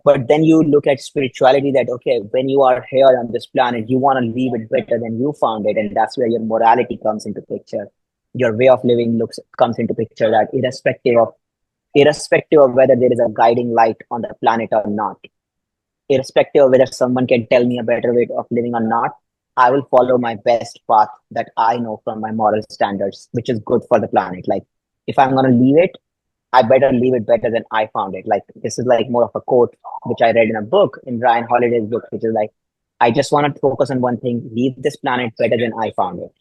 But then you look at spirituality that okay, when you are here on this planet, you want to leave it better than you found it, and that's where your morality comes into picture. Your way of living looks comes into picture that irrespective of whether there is a guiding light on the planet or not, irrespective of whether someone can tell me a better way of living or not, I will follow my best path that I know from my moral standards, which is good for the planet. Like if I'm gonna leave it, I better leave it better than I found it. Like this is like more of a quote which I read in a book in Ryan Holiday's book, which is like, I just want to focus on one thing: leave this planet better than I found it.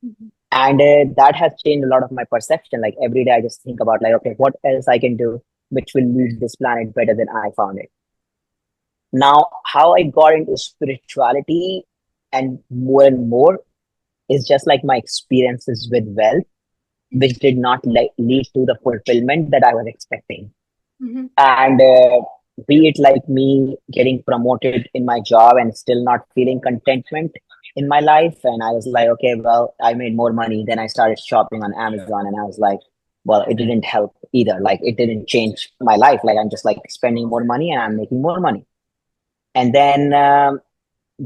mhm, And that has changed a lot of my perception. Like every day, I just think about like, okay, what else I can do which will leave this planet better than I found it. Now, how I got into spirituality and more is just like my experiences with wealth, which did not lead to the fulfillment that I was expecting. mhm, And be it like me getting promoted in my job and still not feeling contentment in my life. And I was like, okay, well, I made more money. Then I started shopping on Amazon and I was like, well, it didn't help either. Like it didn't change my life. Like I'm just like spending more money and I'm making more money. And then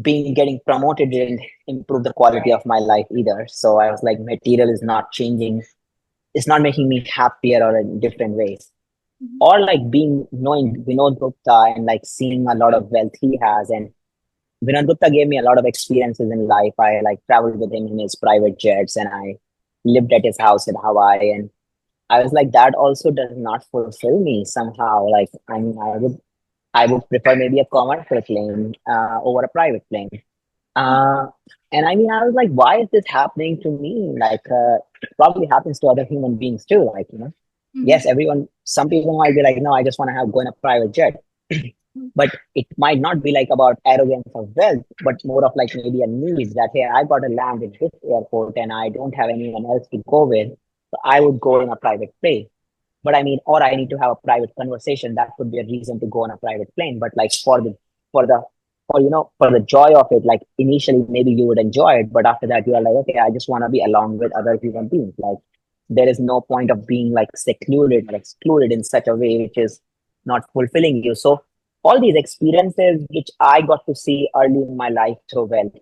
being getting promoted didn't improve the quality of my life either. So I was like, material is not changing. It's not making me happier or in different ways. mhm, Or like being knowing Vinod Gupta and like seeing a lot of wealth he has. And Vinod Gupta gave me a lot of experiences in life. I like traveled with him in his private jets and I lived at his house in Hawaii. And I was like, that also does not fulfill me somehow. Like, I mean, I would prefer maybe a commercial plane over a private plane. Uh, and I mean, I was like, why is this happening to me? Like, it probably happens to other human beings too. Like, mhm, yes, some people might be like, no, I just want to go in a private jet. But it might not be like about arrogance of wealth, but more of like maybe a need that, hey, I got to land at this airport and I don't have anyone else to go with. So I would go in a private plane. But I mean, or I need to have a private conversation. That could be a reason to go on a private plane. But like for the for the joy of it, like initially maybe you would enjoy it, but after that you are like, okay, I just want to be along with other human beings. Like there is no point of being like secluded or excluded in such a way which is not fulfilling you. So all these experiences which I got to see early in my life through wealth,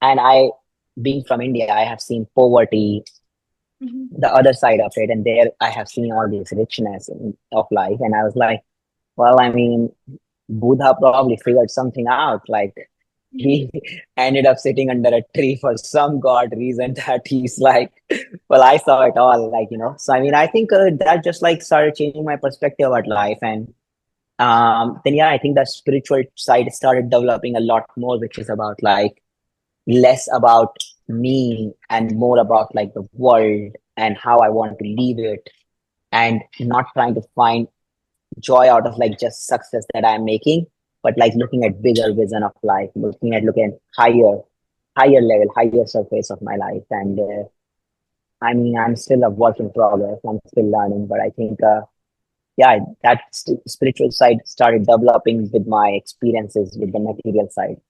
and I being from India, I have seen poverty, Mhm. the other side of it, and there I have seen all this richness of life, and I was like, well, I mean, Buddha probably figured something out. Like he ended up sitting under a tree for some god reason that he's like, well, I saw it all, like, you know. So I mean, I think that just like started changing my perspective about life, and then yeah, I think the spiritual side started developing a lot more, which is about like less about me and more about like the world and how I want to leave it, and not trying to find joy out of like just success that I'm making, but like looking at bigger vision of life, looking at higher level, higher surface of my life. And I mean, I'm still a work in progress. I'm still learning, but I think yeah, that spiritual side started developing with my experiences with the material side.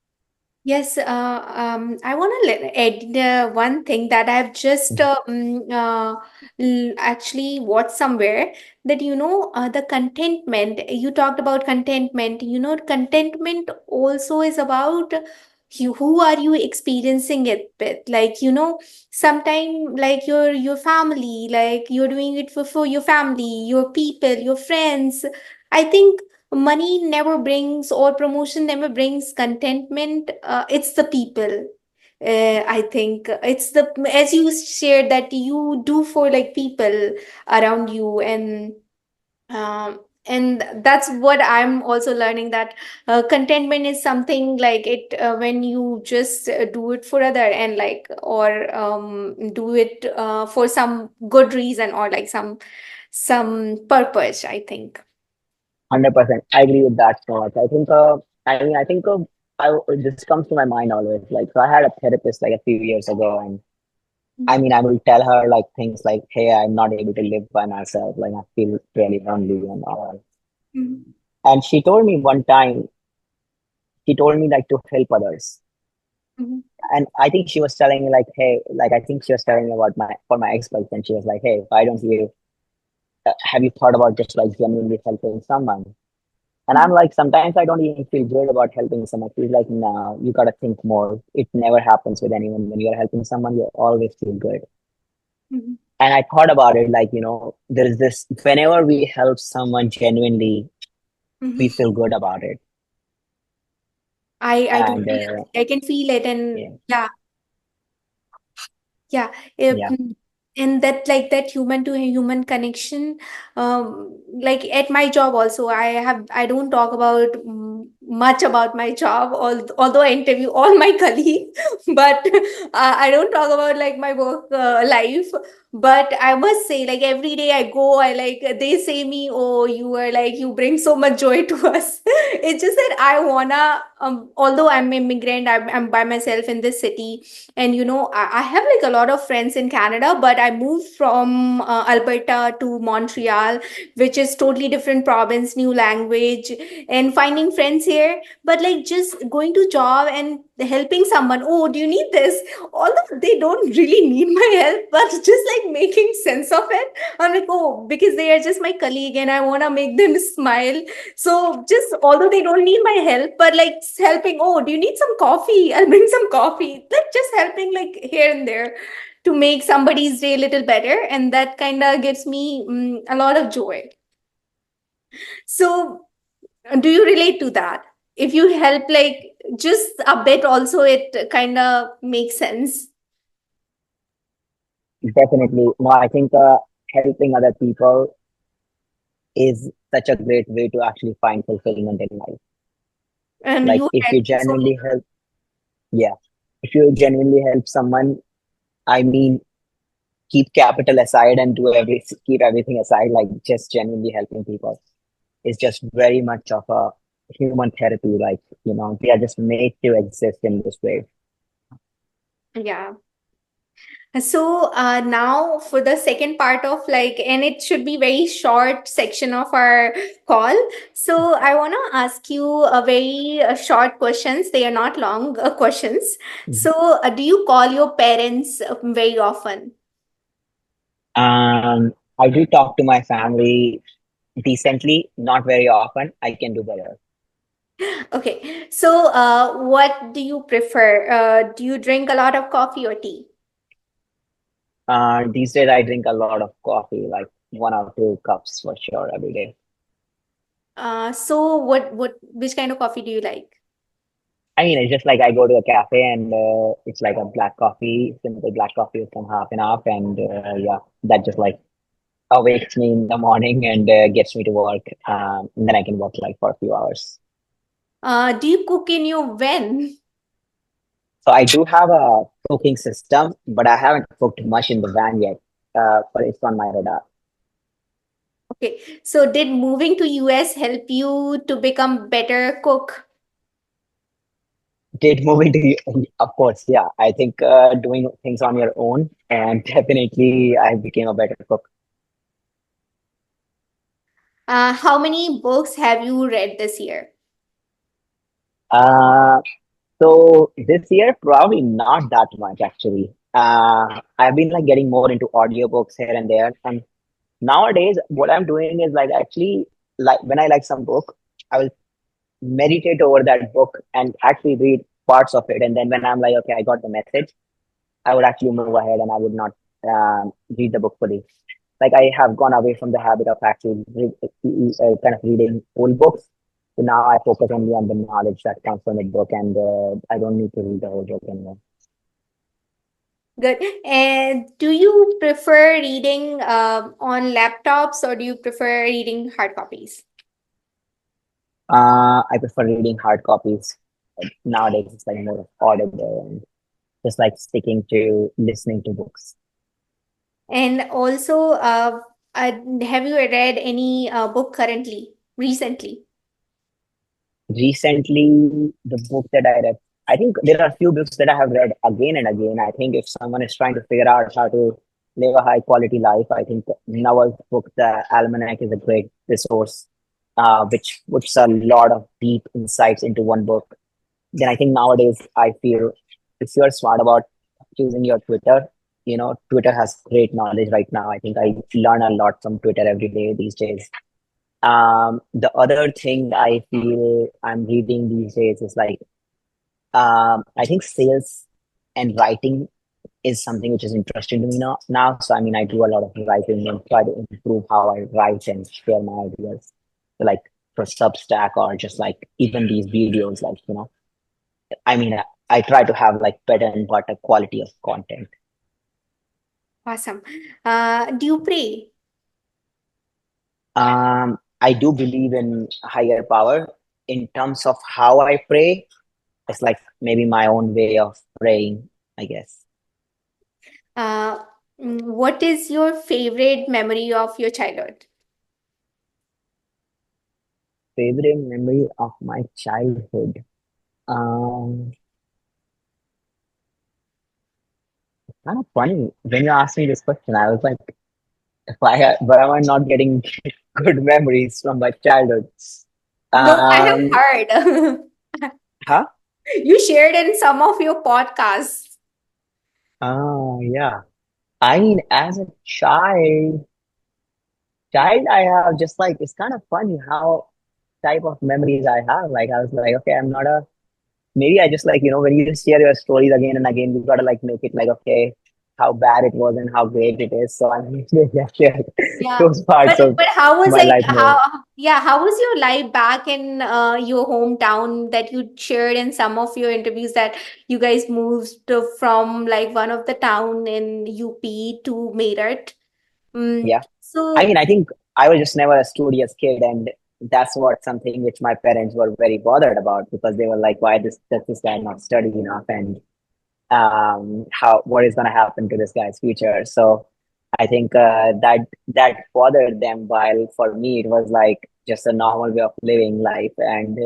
Yes, I want to add one thing that I've just actually watched somewhere, that the contentment you talked about. Contentment, contentment also is about you, who are you experiencing it with, like sometime, like your family, like you're doing it for your family, your people, your friends. I think money never brings, or promotion never brings contentment. It's the people. I think it's the, as you shared, that you do for like people around you. And that's what I'm also learning, that contentment is something like it, when you just do it for other, and like, or do it for some good reason, or like some purpose, I think. 100%. I agree with that so much. I mean, I think this comes to my mind always. Like, so I had a therapist like a few years ago, and I mean, I will tell her like things like, "Hey, I'm not able to live by myself. Like, I feel really lonely and all." Mhm. And she told me one time, she told me like to help others. Mhm. And I think she was telling me like, "Hey, like I think she was telling me about my ex-girlfriend. She was like, "Hey, why don't you have you thought about just like genuinely helping someone?" And I'm Mhm. like, sometimes I don't even feel good about helping someone. I feel like, no, you gotta think more. It never happens with anyone. When you're helping someone, you always feel good. Mhm. And I thought about it like, you know, there is this, whenever we help someone genuinely, we Mhm. feel good about it. I And totally agree. I can feel it, and yeah, yeah, yeah. yeah, And that, like, that human to human connection, like at my job also, I don't talk about much about my job, although I interview all my colleagues, but I don't talk about like my work life. But I must say, like, every day I go, I like, they say me, oh, you are like, you bring so much joy to us. It's just that I wanna, although I'm immigrant, I'm by myself in this city. And I have like a lot of friends in Canada, but I moved from Alberta to Montreal, which is totally different province, new language, and finding friends here. But like, just going to job and helping someone, oh, do you need this? Although they don't really need my help, but just like making sense of it. I'm like, oh, because they are just my colleague and I want to make them smile. So just, although they don't need my help, but like helping, oh, do you need some coffee? I'll bring some coffee. Like, just helping like here and there to make somebody's day a little better. And that kind of gives me a lot of joy. So, do you relate to that? If you help like just a bit, also it kind of makes sense. definitely. No, I think helping other people is such a great way to actually find fulfillment in life. And Like, you if help you so genuinely help, yeah, if you genuinely help someone, I mean, keep capital aside and keep everything aside, like just genuinely helping people is just very much of a human therapy. Like, you know, we are just made to exist in this way. yeah. So now for the second part of like, and it should be very short section of our call. So I want to ask you a very short questions. They are not long questions. Mhm. So do you call your parents very often? I do talk to my family decently, not very often. I can do better. Okay. So, what do you prefer? Do you drink a lot of coffee or tea? These days, I drink a lot of coffee, like 1 or 2 cups for sure every day. So which kind of coffee do you like? I mean, it's just like I go to a cafe and it's like a black coffee, simple black coffee with some half and half, and yeah, that just like awakes me in the morning and gets me to work. And then I can work like for a few hours. Do you cook in your van? So I do have a cooking system, but I haven't cooked much in the van yet. But it's on my radar. Okay. So, did moving to US help you to become better cook? Did moving to, of course, yeah. I think doing things on your own, and definitely I became a better cook. How many books have you read this year? Uh, so this year, probably not that much actually. I've been like getting more into audiobooks here and there, and nowadays what I'm doing is like actually like when I like some book, I will meditate over that book and actually read parts of it, and then when I'm like, okay, I got the message, I would actually move ahead and I would not read the book fully. Like I have gone away from the habit of actually kind of reading old books. So now I focus only on the knowledge that comes from the book, and I don't need to read the whole book anymore. Good. And do you prefer reading on laptops or do you prefer reading hard copies? I prefer reading hard copies. Nowadays, it's like more of audible and just like sticking to listening to books. And also, have you read any book currently, recently? Recently, the book that I read, I think there are a few books that I have read again and again. I think if someone is trying to figure out how to live a high quality life, I think Nawal's book, The Almanac, is a great resource, which puts a lot of deep insights into one book. Then I think nowadays, I feel if you're smart about choosing your Twitter, Twitter has great knowledge right now. I think I learn a lot from Twitter every day these days. The other thing I feel I'm reading these days is like I think sales and writing is something which is interesting to me now. So I mean I do a lot of writing and try to improve how I write and share my ideas. So, like for Substack or just like even these videos, like I mean I try to have like better and better quality of content. Awesome. Do you pray? I do believe in higher power. In terms of how I pray, it's like maybe my own way of praying, I guess. Uh, what is your favorite memory of your childhood? Favorite memory of my childhood. Um, Kind of funny when you asked me this question. I was like, why am I not getting good memories from my childhood? No, I Um, have heard. huh? You shared in some of your podcasts. Oh, yeah. I mean, as a child, I have just like it's kind of funny how type of memories I have. Like I was like, okay, I'm not a maybe I just like, when you just share your stories again and again, you gotta like make it like, okay, how bad it was and how great it is. So I'm just share Yeah. those parts of But how was my like life more. how yeah, how was your life back in your hometown that you shared in some of your interviews that you guys moved from like one of the town in UP to Meerut? Yeah. I So mean, I think I was just never a studious kid, and that's what something which my parents were very bothered about because they were like, why does this guy not study enough? And how what is going to happen to this guy's future? So I think that bothered them, while for me it was like just a normal way of living life. And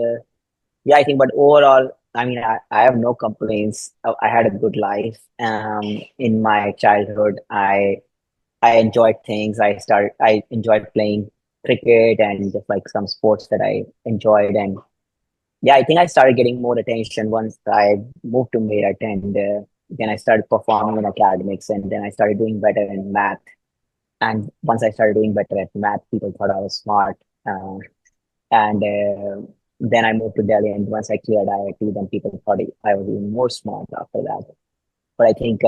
yeah, I think, but overall, I mean, I have no complaints. I had a good life in my childhood. I enjoyed things. I enjoyed playing cricket and just like some sports that I enjoyed. And yeah, I think I started getting more attention once I moved to Meerut, and then I started performing in academics, and then I started doing better in math. And once I started doing better at math, people thought I was smart. And Then I moved to Delhi, and once I cleared IIT, then people thought I was even more smart after that. But I think,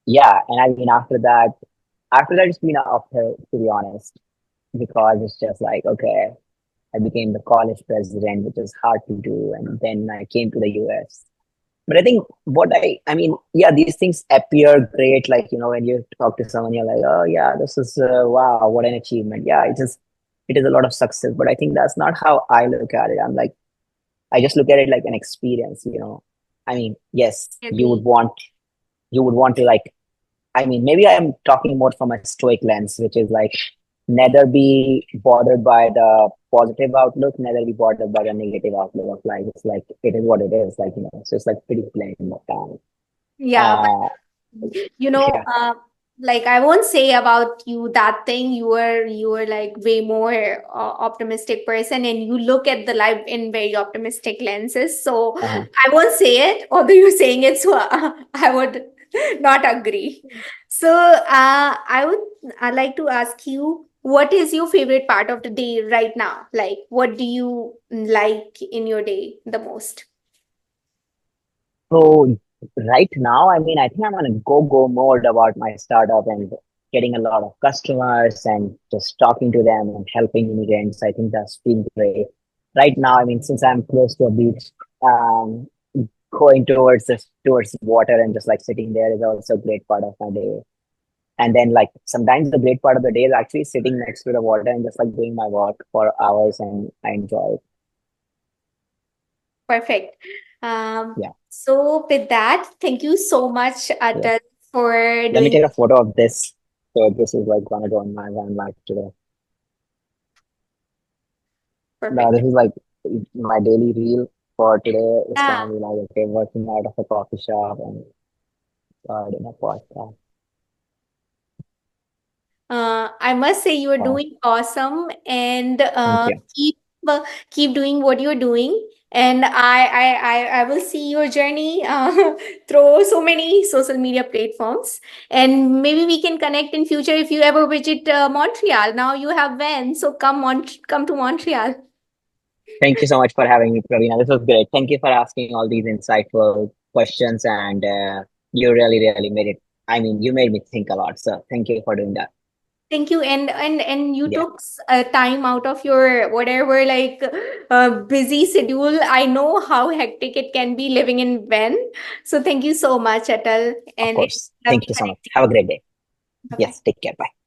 yeah, and I mean, after that, it's been uphill, to be honest, because it's just like, okay, I became the college president, which is hard to do. And then I came to the US. But I think I mean, yeah, these things appear great. Like, when you talk to someone, you're like, oh, yeah, this is, wow, what an achievement. Yeah, it is a lot of success. But I think that's not how I look at it. I just look at it like an experience. I mean, yes, Agree. you would want to like, I mean, maybe I'm talking more from a stoic lens, which is like neither be bothered by the positive outlook, neither be bothered by the negative outlook of life. It's like it is what it is, like, so it's like pretty plain about time. Yeah, Uh you know yeah. like I won't say about you that thing. You were like way more optimistic person, and you look at the life in very optimistic lenses, so Uh-huh. I won't say it, although you're saying it, so I would not agree. So I'd like to ask you, what is your favorite part of the day right now? Like, what do you like in your day the most? So right now, I mean, I think I'm on a go mode about my startup and getting a lot of customers and just talking to them and helping immigrants. I think that's been great. Right now, I mean, since I'm close to a beach, um, going towards water and just like sitting there is also a great part of my day. And then like sometimes the great part of the day is actually sitting next to the water and just like doing my work for hours, and I enjoy it. Perfect. Yeah. So with that, thank you so much, Yeah. Atal, for Let me doing take a photo of this. So this is like gonna go on my van life today. Now perfect. this is like my daily reel for today. It's Yeah. gonna be like, okay, working out of a coffee shop and in a podcast. I must say you are Wow. doing awesome, and Thank you. uh, keep doing what you're doing. And I will see your journey through so many social media platforms. And maybe we can connect in future if you ever visit Montreal. Now you have van, so come to Montreal. Thank you so much for having me, Pravina. This was great. Thank you for asking all these insightful questions, and you really, really made it. I mean, you made me think a lot. So thank you for doing that. Thank you, and you Yeah, took time out of your whatever like busy schedule. I know how hectic it can be living in van. So thank you so much, Atal, of and it's course. Thank lovely you so much. connecting. Have a great day. Bye bye. Yes, take care. Bye.